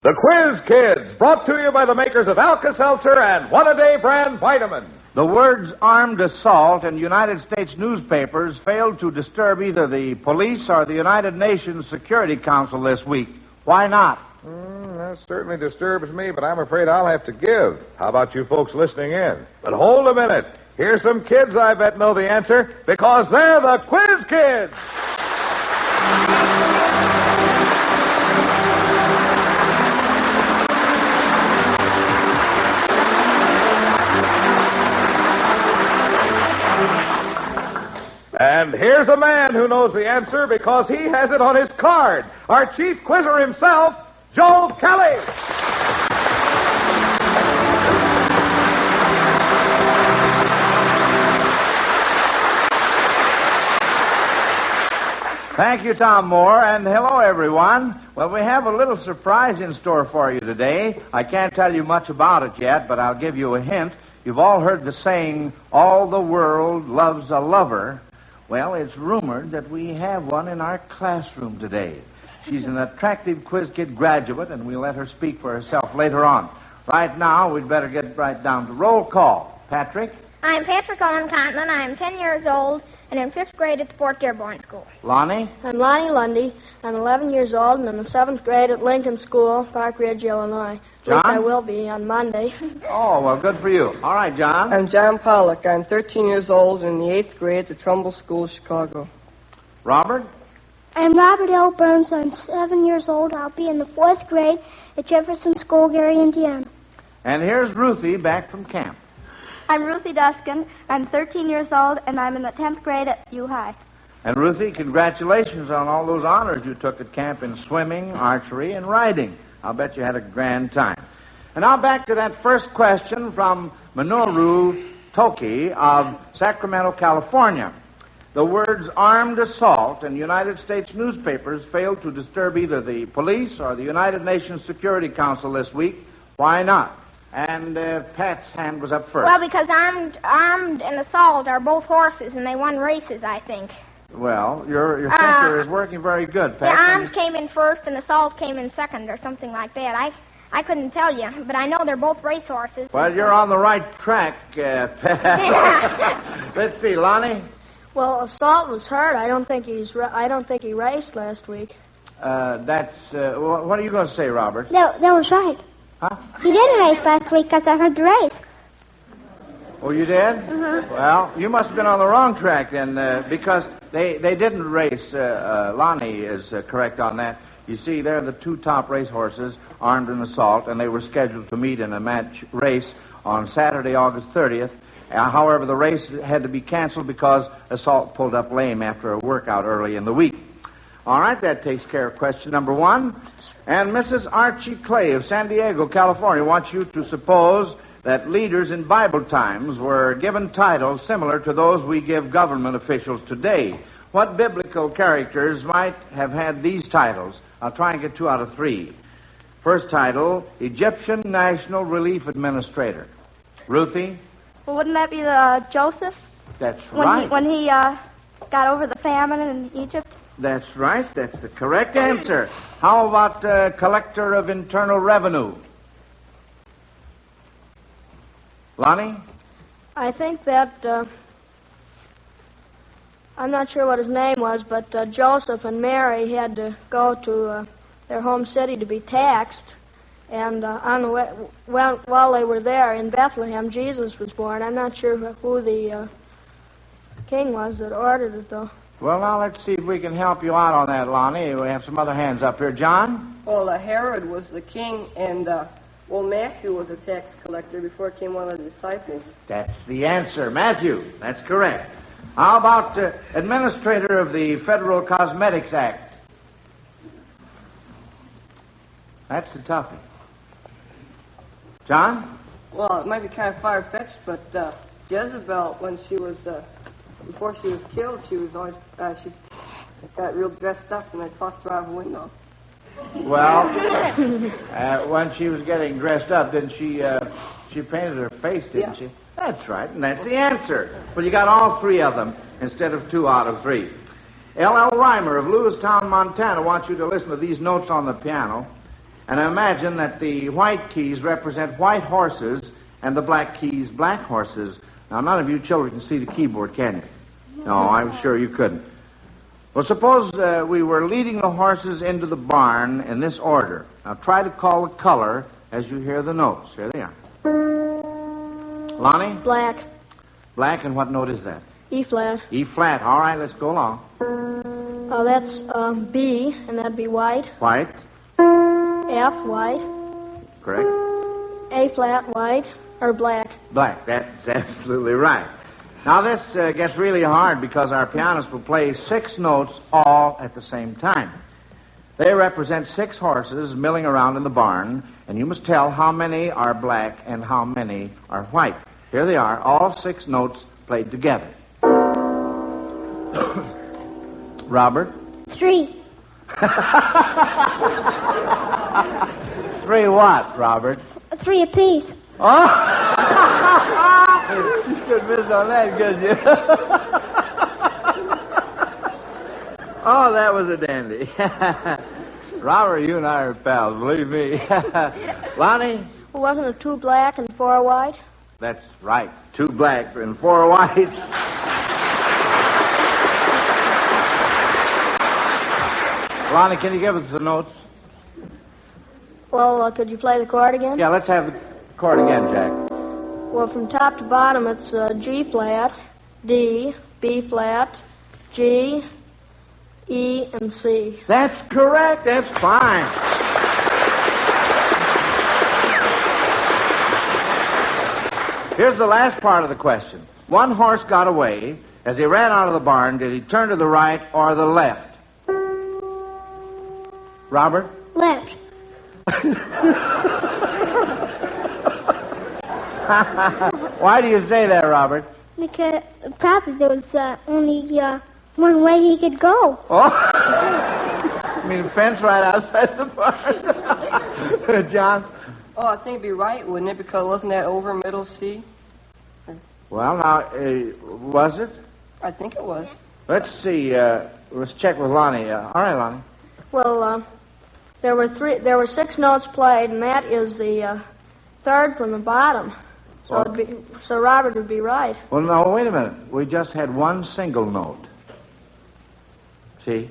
The Quiz Kids, brought to you by the makers of Alka-Seltzer and One-A-Day brand vitamins. The words armed assault in United States newspapers failed to disturb either the police or the United Nations Security Council this week. Why not? That certainly disturbs me, but I'm afraid I'll have to give. How about you folks listening in? But hold a minute. Here's some kids I bet know the answer, because they're the Quiz Kids. And here's a man who knows the answer because he has it on his card. Our chief quizzer himself, Joe Kelly. Thank you, Tom Moore, and hello, everyone. Well, we have a little surprise in store for you today. I can't tell you much about it yet, but I'll give you a hint. You've all heard the saying, all the world loves a lover. Well, it's rumored that we have one in our classroom today. She's an attractive Quiz Kid graduate, and we'll let her speak for herself later on. Right now, we'd better get right down to roll call. Patrick? I'm Patrick Owen Conlon. I'm 10 years old and in 5th grade at the Fort Dearborn School. Lonnie? I'm Lonnie Lundy. I'm 11 years old and in the 7th grade at Lincoln School, Park Ridge, Illinois. At least I will be on Monday. Oh, well, good for you. All right, John. I'm John Pollock. I'm 13 years old and in the 8th grade at the Trumbull School, Chicago. Robert? I'm Robert L. Burns. I'm 7 years old. I'll be in the 4th grade at Jefferson School, Gary, Indiana. And here's Ruthie back from camp. I'm Ruthie Duskin. I'm 13 years old, and I'm in the 10th grade at U High. And Ruthie, congratulations on all those honors you took at camp in swimming, archery, and riding. I'll bet you had a grand time. And now back to that first question from Minoru Toki of Sacramento, California. The words armed assault in United States newspapers failed to disturb either the police or the United Nations Security Council this week. Why not? And Pat's hand was up first. Well, because armed and assault are both horses, and they won races, I think. Well, your thinker is working very good, Pat. The armed came in first, and assault came in second, or something like that. I couldn't tell you, but I know they're both race horses. Well, you're on the right track, Pat. Let's see, Lonnie. Well, assault was hurt. I don't think he raced last week. That's what are you going to say, Robert? That was right. Huh? He didn't race last week because I heard the race. Oh, you did? Uh-huh. Well, you must have been on the wrong track then, because they didn't race. Lonnie is correct on that. You see, they're the two top race horses, armed and assault, and they were scheduled to meet in a match race on Saturday, August 30th. However, the race had to be canceled because assault pulled up lame after a workout early in the week. All right, that takes care of question number one. And Mrs. Archie Clay of San Diego, California, wants you to suppose that leaders in Bible times were given titles similar to those we give government officials today. What biblical characters might have had these titles? I'll try and get 2 out of 3. First title, Egyptian National Relief Administrator. Ruthie? Well, wouldn't that be Joseph? That's right. When he got over the famine in Egypt? That's right. That's the correct answer. How about Collector of Internal Revenue? Lonnie? I think that, I'm not sure what his name was, but Joseph and Mary had to go to their home city to be taxed. And on the way, while they were there in Bethlehem, Jesus was born. I'm not sure who the king was that ordered it, though. Well, now let's see if we can help you out on that, Lonnie. We have some other hands up here. John? Well, Herod was the king, and Matthew was a tax collector before he came one of the disciples. That's the answer. Matthew. That's correct. How about administrator of the Federal Cosmetics Act? That's the toughie. John? Well, it might be kind of far-fetched, but Jezebel, when she was... before she was killed, she was always, she got real dressed up, and I tossed her out of a window. Well, when she was getting dressed up, didn't she painted her face, didn't she? That's right, and that's the answer. But you got all 3 of them instead of 2 out of 3. L.L. Reimer of Lewistown, Montana, wants you to listen to these notes on the piano. And imagine that the white keys represent white horses and the black keys black horses. Now, none of you children can see the keyboard, can you? No, I'm sure you couldn't. Well, suppose we were leading the horses into the barn in this order. Now, try to call the color as you hear the notes. Here they are. Lonnie? Black. Black, and what note is that? E flat. E flat. All right, let's go along. That's B, and that'd be white. White. F, white. Correct. A flat, white, or black. Black. That's absolutely right. Now, this gets really hard because our pianist will play 6 notes all at the same time. They represent 6 horses milling around in the barn, and you must tell how many are black and how many are white. Here they are, all 6 notes played together. Robert? 3. 3 what, Robert? 3 apiece. Oh! You couldn't miss on that, could you? Oh, that was a dandy. Robert, you and I are pals, believe me. Lonnie? Well, wasn't it 2 black and 4 white? That's right. 2 black and 4 white. Lonnie, can you give us the notes? Well, could you play the chord again? Yeah, let's have the chord again, Jack. Well, from top to bottom, it's G flat, D, B flat, G, E, and C. That's correct. That's fine. Here's the last part of the question. One horse got away. As he ran out of the barn, did he turn to the right or the left? Robert? Left. Why do you say that, Robert? Because probably there was only one way he could go. Oh? You mean a fence right outside the barn? John? Oh, I think it'd be right, wouldn't it? Because wasn't that over middle C? Well, now, was it? I think it was. Let's see. Let's check with Lonnie. All right, Lonnie. Well, there were 6 notes played, and that is the 3rd from the bottom. So Robert would be right. Well, no, wait a minute. We just had one single note. See?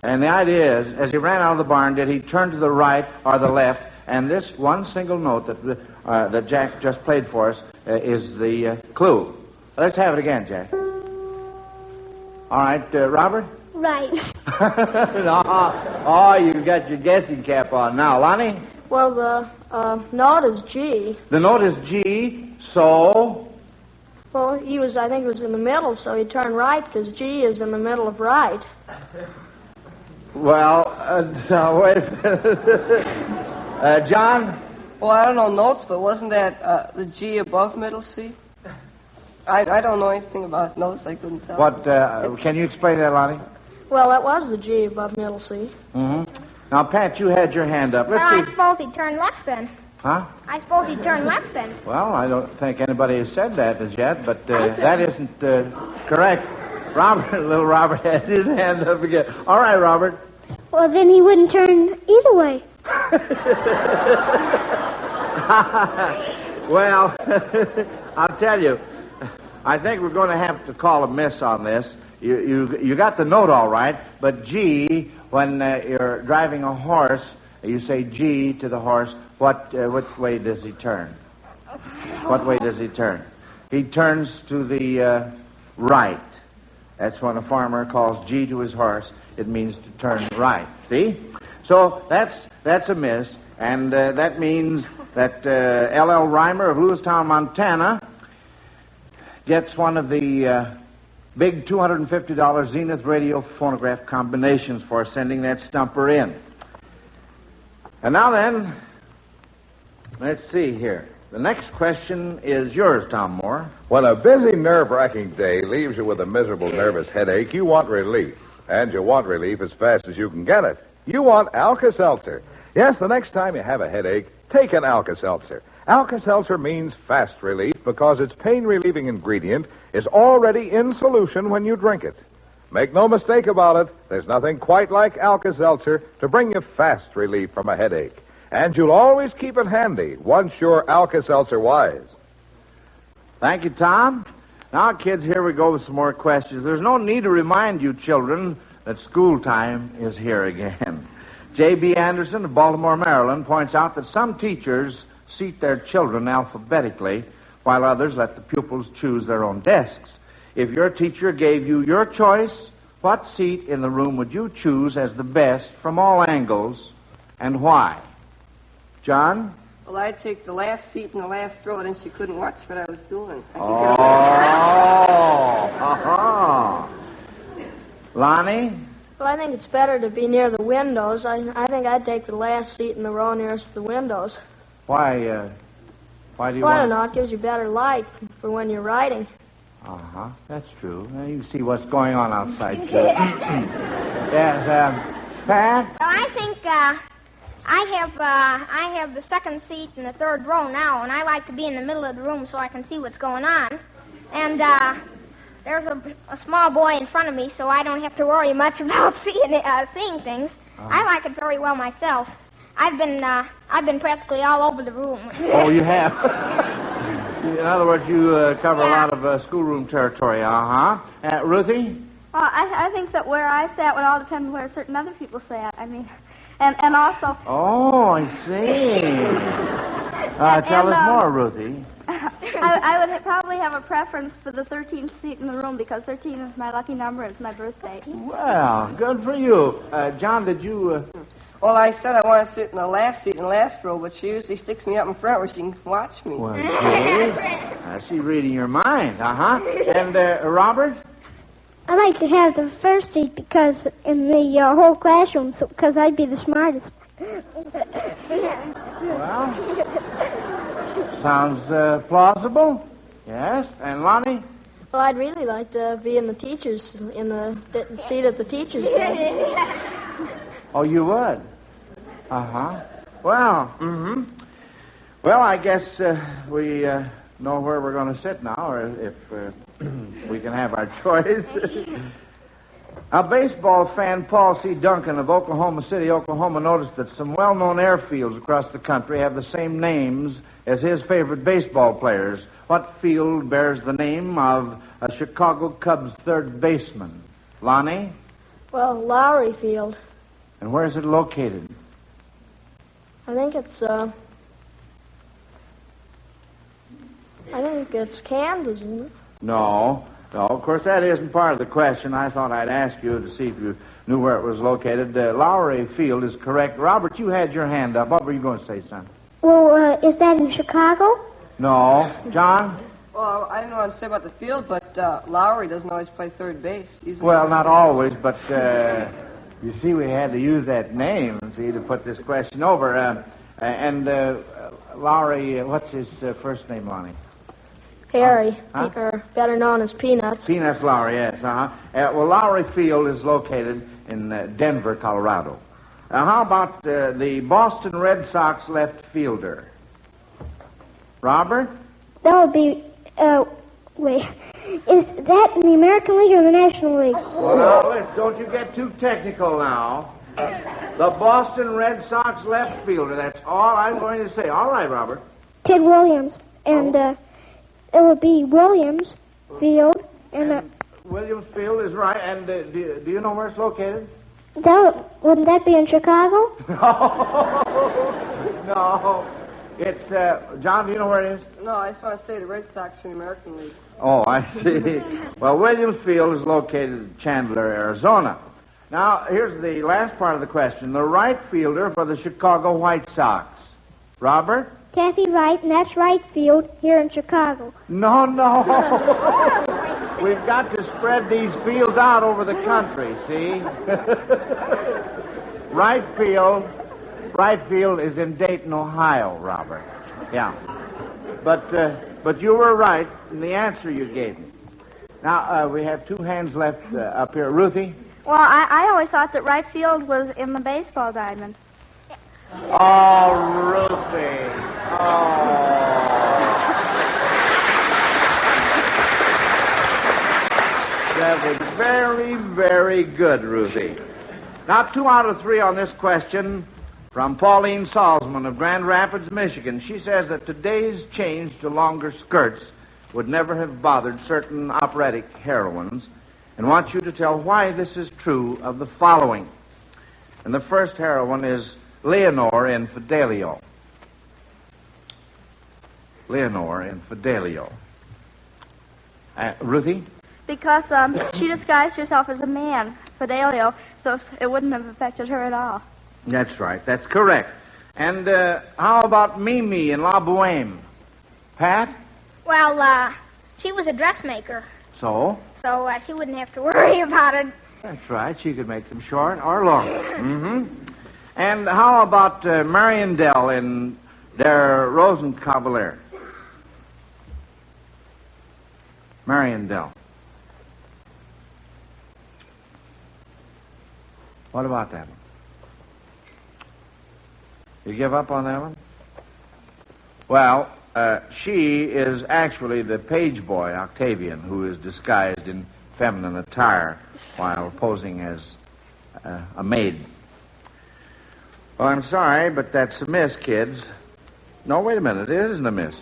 And the idea is, as he ran out of the barn, did he turn to the right or the left? And this one single note that Jack just played for us is the clue. Let's have it again, Jack. All right, Robert? Right. Oh, you've got your guessing cap on now. Lonnie? Well, the note is G. The note is G, so? Well, I think he was in the middle, so he turned right because G is in the middle of right. Well, now, wait a minute. John? Well, I don't know notes, but wasn't that the G above middle C? I don't know anything about notes. I couldn't tell. What, can you explain that, Lonnie? Well, that was the G above middle C. Mm-hmm. Now, Pat, you had your hand up. I suppose he turned left then. Huh? I suppose he turned left then. Well, I don't think anybody has said that as yet, but that isn't correct. Little Robert had his hand up again. All right, Robert. Well, then he wouldn't turn either way. Well, I'll tell you, I think we're going to have to call a miss on this. You got the note all right, but G, when you're driving a horse, you say G to the horse. Which way does he turn? What way does he turn? He turns to the right. That's when a farmer calls G to his horse. It means to turn right. See? So that's a miss, and that means that L.L. Reimer of Lewistown, Montana, gets one of the big $250 Zenith radio phonograph combinations for sending that stumper in. And now then, let's see here. The next question is yours, Tom Moore. When a busy, nerve-wracking day leaves you with a miserable, nervous headache, you want relief. And you want relief as fast as you can get it. You want Alka-Seltzer. Yes, the next time you have a headache, take an Alka-Seltzer. Alka-Seltzer means fast relief because its pain-relieving ingredient is already in solution when you drink it. Make no mistake about it, there's nothing quite like Alka-Seltzer to bring you fast relief from a headache. And you'll always keep it handy once you're Alka-Seltzer wise. Thank you, Tom. Now, kids, here we go with some more questions. There's no need to remind you, children, that school time is here again. J.B. Anderson of Baltimore, Maryland, points out that some teachers seat their children alphabetically, while others let the pupils choose their own desks. If your teacher gave you your choice, what seat in the room would you choose as the best from all angles, and why? John? Well, I'd take the last seat in the last row, and then she couldn't watch what I was doing. Lonnie? Well, I think it's better to be near the windows. I think I'd take the last seat in the row nearest the windows. Why do you Well, I want... don't know. It gives you better light for when you're riding. Uh-huh. That's true. Now you can see what's going on outside, too. Yes, Pat? Well, I think I have the second seat in the third row now, and I like to be in the middle of the room so I can see what's going on. And there's a small boy in front of me, so I don't have to worry much about seeing things. I like it very well myself. I've been practically all over the room. Oh, you have? In other words, you cover a lot of schoolroom territory, Ruthie? Well, I think that where I sat would all depend on where certain other people sat. I mean, and also... Oh, I see. Tell us more, Ruthie. I would probably have a preference for the 13th seat in the room because 13 is my lucky number. It's my birthday. Well, good for you. John, did you... Well, I said I want to sit in the last seat in the last row, but she usually sticks me up in front where she can watch me. Well, she's reading your mind, And, Robert? I like to have the first seat because in the whole classroom, because I'd be the smartest. Well, sounds plausible. Yes, and Lonnie? Well, I'd really like to be in the seat at the teacher's desk. Oh, you would? Well, Well, I guess we know where we're going to sit now, or if we can have our choice. A baseball fan, Paul C. Duncan of Oklahoma City, Oklahoma, noticed that some well-known airfields across the country have the same names as his favorite baseball players. What field bears the name of a Chicago Cubs third baseman? Lonnie? Well, Lowry Field. And where is it located? I think it's Kansas, isn't it? No, of course, that isn't part of the question. I thought I'd ask you to see if you knew where it was located. Lowry Field is correct. Robert, you had your hand up. What were you going to say, son? Well, is that in Chicago? No. John? Well, I don't know what to say about the field, but Lowry doesn't always play third base. Well, not always, but you see, we had to use that name, to put this question over. Lowry, what's his first name, Lonnie? Harry, or better known as Peanuts. Peanuts Lowry, yes. Well, Lowry Field is located in Denver, Colorado. How about the Boston Red Sox left fielder? Robert? That would be, wait. Is that in the American League or the National League? Well, now, don't you get too technical now. The Boston Red Sox left fielder, that's all I'm going to say. All right, Robert. Ted Williams. And, it would be Williams Field. And Williams Field is right. And do you know where it's located? Wouldn't that be in Chicago? No. It's, John, do you know where it is? No, I just want to say the Red Sox are in the American League. Oh, I see. Well, Williams Field is located in Chandler, Arizona. Now, here's the last part of the question. The right fielder for the Chicago White Sox. Robert? Kathy Wright, and that's right field here in Chicago. No. We've got to spread these fields out over the country, see? Right field is in Dayton, Ohio, Robert. Yeah. But you were right in the answer you gave me. Now, we have two hands left up here. Ruthie? Well, I always thought that right field was in the baseball diamond. Oh, Ruthie. Oh. That was very, very good, Ruthie. Now, 2 out of 3 on this question from Pauline Salzman of Grand Rapids, Michigan. She says that today's change to longer skirts would never have bothered certain operatic heroines, and wants you to tell why this is true of the following. And the first heroine is Leonore in Fidelio. Leonore in Fidelio. Ruthie? Because she disguised herself as a man, Fidelio, so it wouldn't have affected her at all. That's right. That's correct. And how about Mimi in La Boheme? Pat? Well, she was a dressmaker, So? so she wouldn't have to worry about it. That's right. She could make them short or long. Mm-hmm. And how about Mariandel in Der Rosenkavalier? Mariandel. What about that one? You give up on that one? Well, she is actually the page boy, Octavian, who is disguised in feminine attire while posing as a maid. Well, I'm sorry, but that's a miss, kids. No, wait a minute. It isn't a miss.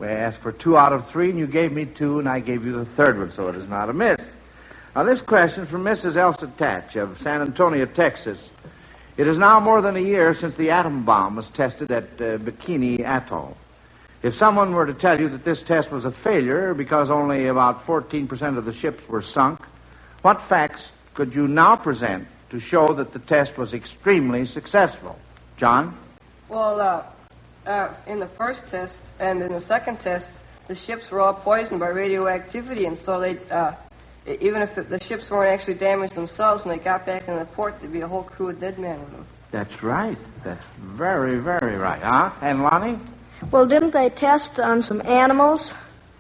We asked for 2 out of 3, and you gave me 2, and I gave you the third one, so it is not a miss. Now, this question is from Mrs. Elsa Tatch of San Antonio, Texas. It is now more than a year since the atom bomb was tested at Bikini Atoll. If someone were to tell you that this test was a failure because only about 14% of the ships were sunk, what facts could you now present to show that the test was extremely successful? John? Well, in the first test and in the second test, the ships were all poisoned by radioactivity, and so they, even if the ships weren't actually damaged themselves, when they got back in the port, there'd be a whole crew of dead men in them. That's right. That's very, very right. Huh? And Lonnie? Well, didn't they test on some animals?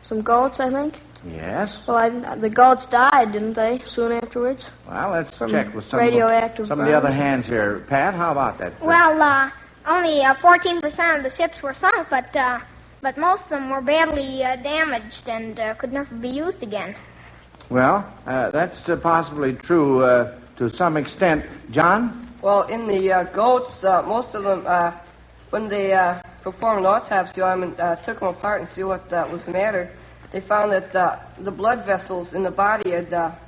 Some goats, I think? Yes. Well, the goats died, didn't they, soon afterwards? Well, let's From check with some radioactive of the other hands here. Pat, how about that? Well, only 14% of the ships were sunk, but most of them were badly damaged and could never be used again. Well, that's possibly true to some extent. John? Well, in the goats, most of them, when they performed an autopsy on them and took them apart and see what was the matter, they found that the blood vessels in the body had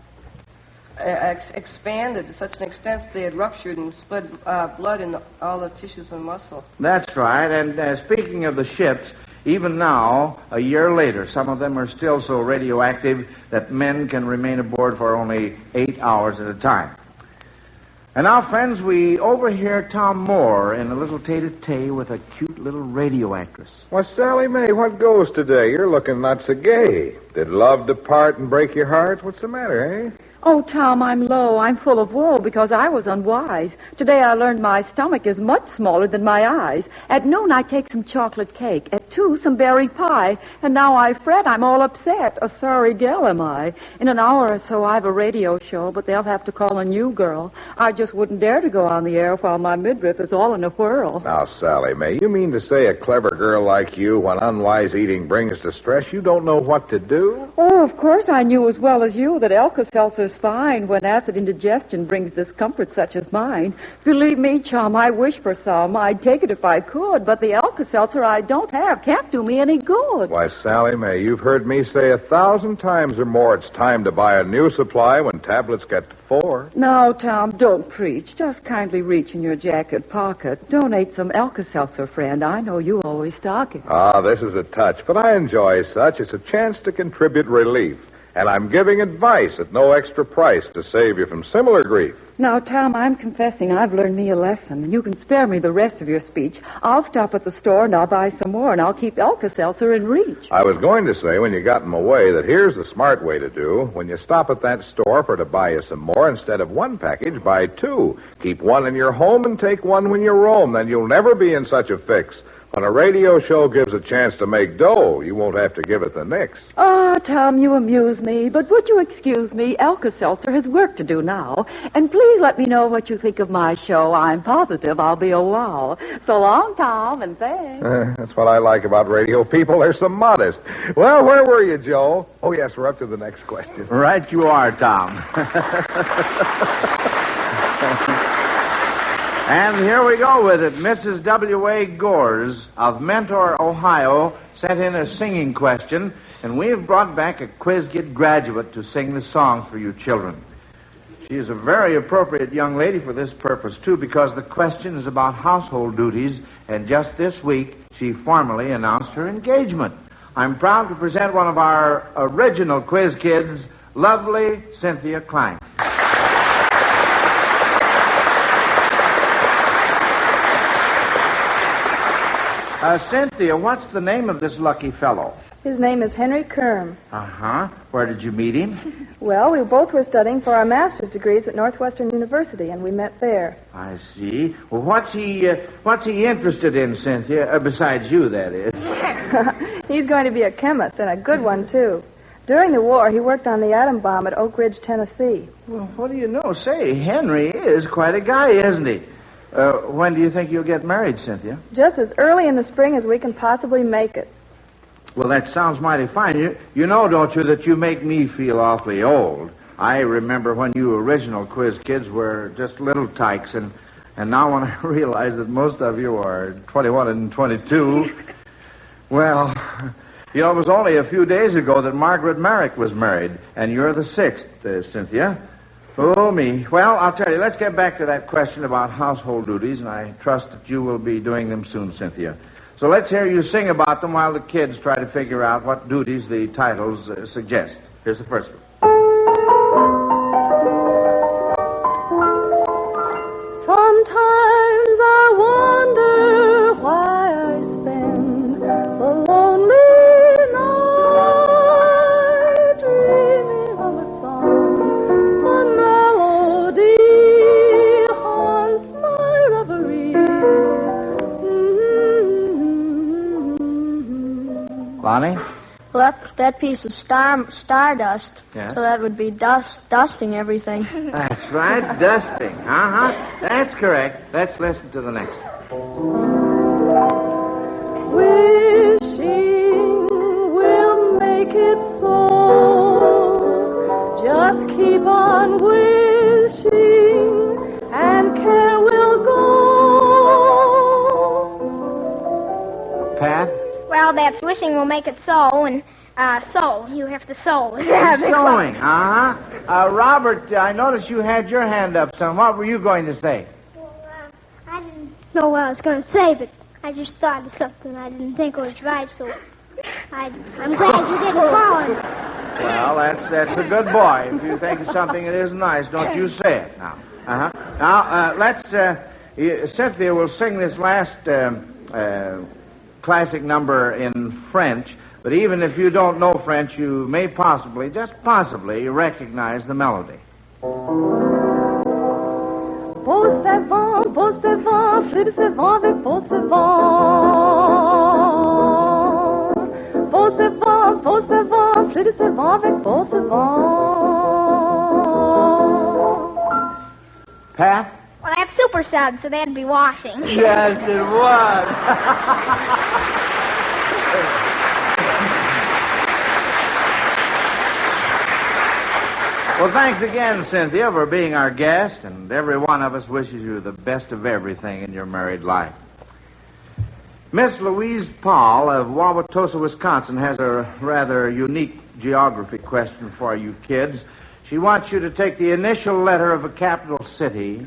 expanded to such an extent that they had ruptured and split blood in all the tissues and muscle. That's right. And speaking of the ships, even now, a year later, some of them are still so radioactive that men can remain aboard for only 8 hours at a time. And now, friends, we overhear Tom Moore in a little tete-a-tete with a cute little radio actress. Why, Sally Mae, what goes today? You're looking not so gay. Did love depart and break your heart? What's the matter, eh? Oh, Tom, I'm low. I'm full of woe because I was unwise. Today I learned my stomach is much smaller than my eyes. At noon I take some chocolate cake. At 2, some berry pie. And now I fret. I'm all upset. A sorry gal am I. In an hour or so I've a radio show, but they'll have to call a new girl. I just wouldn't dare to go on the air while my midriff is all in a whirl. Now, Sally Mae, you mean to say a clever girl like you, when unwise eating brings distress, you don't know what to do? Oh, of course I knew as well as you that Alka-Seltzer's fine when acid indigestion brings discomfort such as mine. Believe me, chum, I wish for some. I'd take it if I could, but the Alka-Seltzer I don't have can't do me any good. Why, Sally Mae, you've heard me say 1,000 times or more it's time to buy a new supply when tablets get to 4. Now, Tom, don't preach. Just kindly reach in your jacket pocket. Donate some Alka-Seltzer, friend. I know you always stock it. Ah, this is a touch, but I enjoy such. It's a chance to contribute relief. And I'm giving advice at no extra price to save you from similar grief. Now, Tom, I'm confessing I've learned me a lesson. You can spare me the rest of your speech. I'll stop at the store and I'll buy some more, and I'll keep Alka-Seltzer in reach. I was going to say, when you got them away, that here's the smart way to do. When you stop at that store for to buy you some more, instead of 1 package, buy 2. Keep 1 in your home and take 1 when you roam. Then you'll never be in such a fix. When a radio show gives a chance to make dough, you won't have to give it the nix. Ah, Tom, you amuse me, but would you excuse me? Alka-Seltzer has work to do now. And please let me know what you think of my show. I'm positive I'll be a wow. So long, Tom, and thanks. That's what I like about radio people. They're so modest. Well, where were you, Joe? Oh, yes, we're up to the next question. Right you are, Tom. And here we go with it. Mrs. W.A. Gores of Mentor, Ohio, sent in a singing question, and we've brought back a Quiz-Kid graduate to sing the song for you children. She is a very appropriate young lady for this purpose, too, because the question is about household duties, and just this week she formally announced her engagement. I'm proud to present one of our original Quiz-Kids, lovely Cynthia Cline. Cynthia, what's the name of this lucky fellow? His name is Henry Kerm. Uh-huh. Where did you meet him? Well, we both were studying for our master's degrees at Northwestern University, and we met there. I see. Well, what's he interested in, Cynthia? Besides you, that is. He's going to be a chemist, and a good one, too. During the war, he worked on the atom bomb at Oak Ridge, Tennessee. Well, what do you know? Say, Henry is quite a guy, isn't he? When do you think you'll get married, Cynthia? Just as early in the spring as we can possibly make it. Well, that sounds mighty fine. You know, don't you, that you make me feel awfully old. I remember when you original Quiz Kids were just little tykes, and now when I realize that most of you are 21 and 22, well, you know, it was only a few days ago that Margaret Merrick was married, and you're the 6th, Cynthia. Oh, me. Well, I'll tell you, let's get back to that question about household duties, and I trust that you will be doing them soon, Cynthia. So let's hear you sing about them while the kids try to figure out what duties the titles suggest. Here's the first one. Sometimes I wonder why I spend the lonely night dreaming of a song. The melody haunts my reverie. Lonnie? Well, that piece is stardust, Yes. so that would be dusting everything. That's right, dusting. Uh-huh. That's correct. Let's listen to the next. Wishing will make it so. Just keep on wishing, and care will go. Pat? Well, that's wishing will make it so, and sew. You have to sew. Sewing. Uh-huh. Robert, I noticed you had your hand up, son. What were you going to say? Well, I didn't know what I was going to say, but I just thought of something I didn't think was right, so I'm glad you didn't follow it. Well, that's a good boy. If you think of something that isn't nice, don't you say it now. Uh-huh. Now, Cynthia will sing this last classic number in French, but even if you don't know French, you may possibly, just possibly, recognize the melody. Beau savant, plus de savant avec beau savant. Beau savant, plus de savant avec beau savant. Pat? Well, that's super sud, so that'd be washing. Yes, it was. Well, thanks again, Cynthia, for being our guest, and every one of us wishes you the best of everything in your married life. Miss Louise Paul of Wauwatosa, Wisconsin, has a rather unique geography question for you kids. She wants you to take the initial letter of a capital city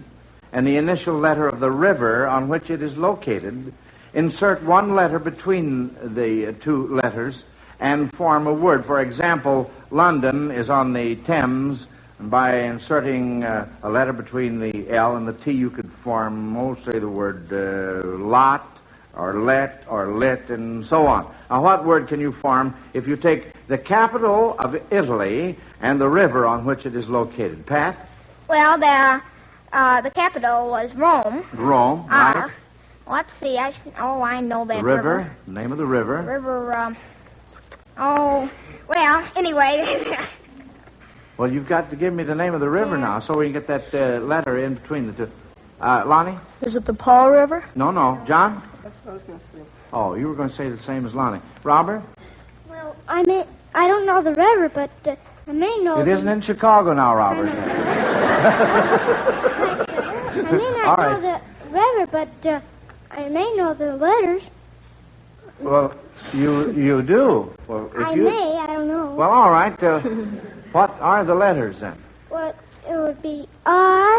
and the initial letter of the river on which it is located, insert one letter between the two letters, and form a word. For example, London is on the Thames, and by inserting a letter between the L and the T, you could form, say, the word lot, or let, or lit, and so on. Now, what word can you form if you take the capital of Italy and the river on which it is located? Pat? Well, the capital was Rome. Rome, right. Let's see. I know that the river. The name of the river. River, Well, anyway. Well, you've got to give me the name of the river now so we can get that letter in between the two. Lonnie? Is it the Paul River? No. John? That's what I was going to say. Oh, you were going to say the same as Lonnie. Robert? Well, I don't know the river, but I may know. It isn't in Chicago now, Robert. I may not know the river, but I may know the letters. Well, you do. Well, if I don't know. Well, all right. What are the letters then? Well, it would be R,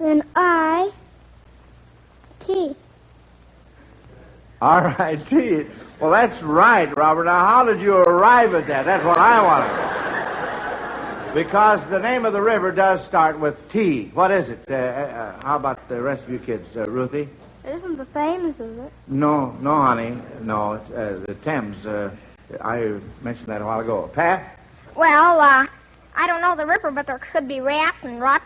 then I, T. R-I-T. Well, that's right, Robert. Now, how did you arrive at that? That's what I want to know. Because the name of the river does start with T. What is it? How about the rest of you kids? Ruthie? It isn't the Thames, is it? No, honey. No, it's the Thames. I mentioned that a while ago. Pat? Well, I don't know the river, but there could be rat and rot.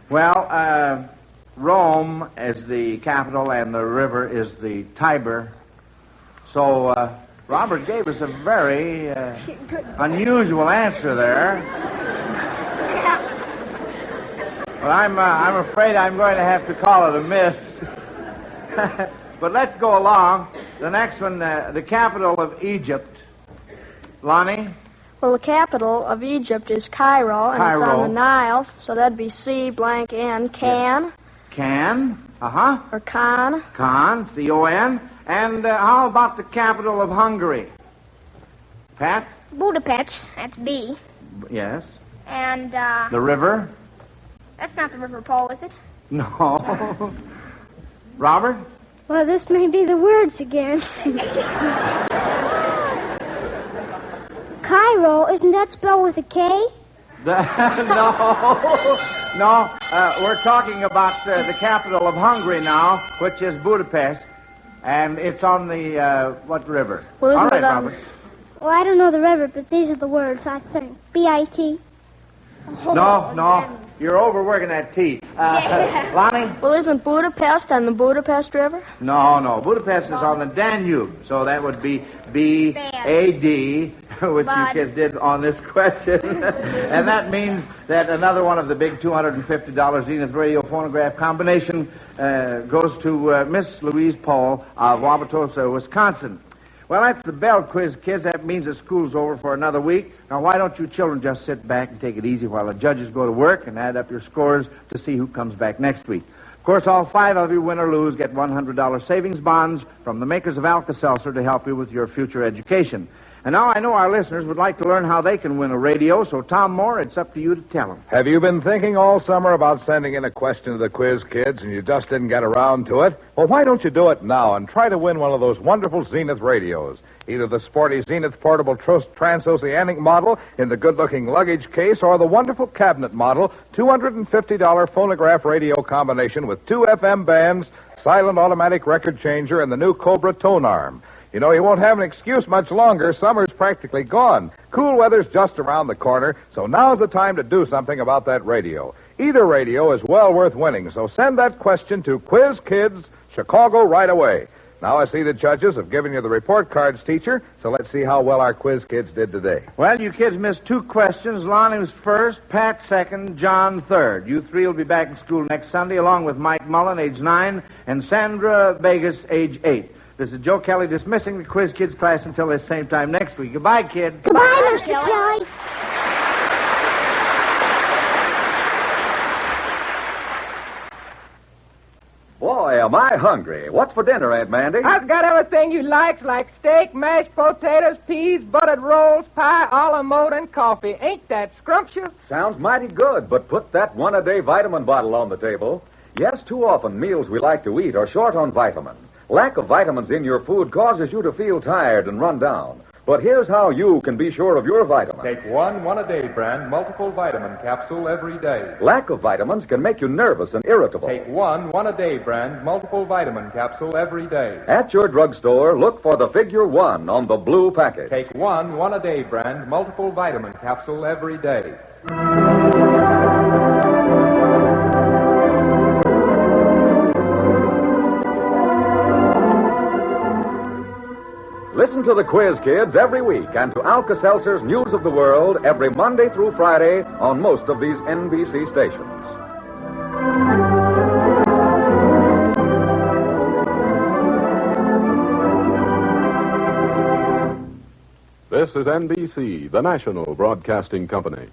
Well, Rome is the capital, and the river is the Tiber. So, Robert gave us a very unusual answer there. But I'm afraid I'm going to have to call it a miss. But let's go along. The next one, the capital of Egypt. Lonnie? Well, the capital of Egypt is Cairo, and it's on the Nile, so that'd be C-blank-N, Can. Can? Uh-huh. Or Con. Con, C-O-N. And how about the capital of Hungary? Pat? Budapest, that's B. Yes. And, the river? That's not the River Pole, is it? No. Robert? Well, this may be the words again. Cairo, isn't that spelled with a K? No. We're talking about the capital of Hungary now, which is Budapest, and it's on the, what river? Well, all right, Robert. Well, I don't know the river, but these are the words, I think. B-I-T. No. You're overworking that T. Lonnie? Well, isn't Budapest on the Budapest River? No. Budapest is on the Danube, so that would be B-A-D, which you kids did on this question. And that means that another one of the big $250 Zenith radio phonograph combination goes to Miss Louise Paul of Wauwatosa, Wisconsin. Well, that's the bell quiz, kids. That means that school's over for another week. Now, why don't you children just sit back and take it easy while the judges go to work and add up your scores to see who comes back next week. Of course, all 5 of you, win or lose, get $100 savings bonds from the makers of Alka-Seltzer to help you with your future education. And now I know our listeners would like to learn how they can win a radio, so Tom Moore, it's up to you to tell them. Have you been thinking all summer about sending in a question to the quiz, kids, and you just didn't get around to it? Well, why don't you do it now and try to win one of those wonderful Zenith radios? Either the sporty Zenith portable transoceanic model in the good-looking luggage case or the wonderful cabinet model $250 phonograph radio combination with 2 FM bands, silent automatic record changer, and the new Cobra tone arm. You know, you won't have an excuse much longer. Summer's practically gone. Cool weather's just around the corner, so now's the time to do something about that radio. Either radio is well worth winning, so send that question to Quiz Kids, Chicago, right away. Now I see the judges have given you the report cards, teacher, so let's see how well our Quiz Kids did today. Well, you kids missed 2 questions. Lonnie was first, Pat second, John third. You 3 will be back in school next Sunday, along with Mike Mullen, age 9, and Sandra Vegas, age 8. This is Joe Kelly dismissing the Quiz Kids class until this same time next week. Goodbye, kids. Goodbye, Mr. Kelly. Boy, am I hungry. What's for dinner, Aunt Mandy? I've got everything you like steak, mashed potatoes, peas, buttered rolls, pie, a la mode, and coffee. Ain't that scrumptious? Sounds mighty good, but put that one-a-day vitamin bottle on the table. Yes, too often meals we like to eat are short on vitamins. Lack of vitamins in your food causes you to feel tired and run down. But here's how you can be sure of your vitamins. Take one a-day brand multiple vitamin capsule every day. Lack of vitamins can make you nervous and irritable. Take one a-day brand multiple vitamin capsule every day. At your drugstore, look for the figure 1 on the blue package. Take one a-day brand multiple vitamin capsule every day. Listen to to the Quiz Kids every week and to Alka-Seltzer's News of the World every Monday through Friday on most of these NBC stations. This is NBC, the national broadcasting company.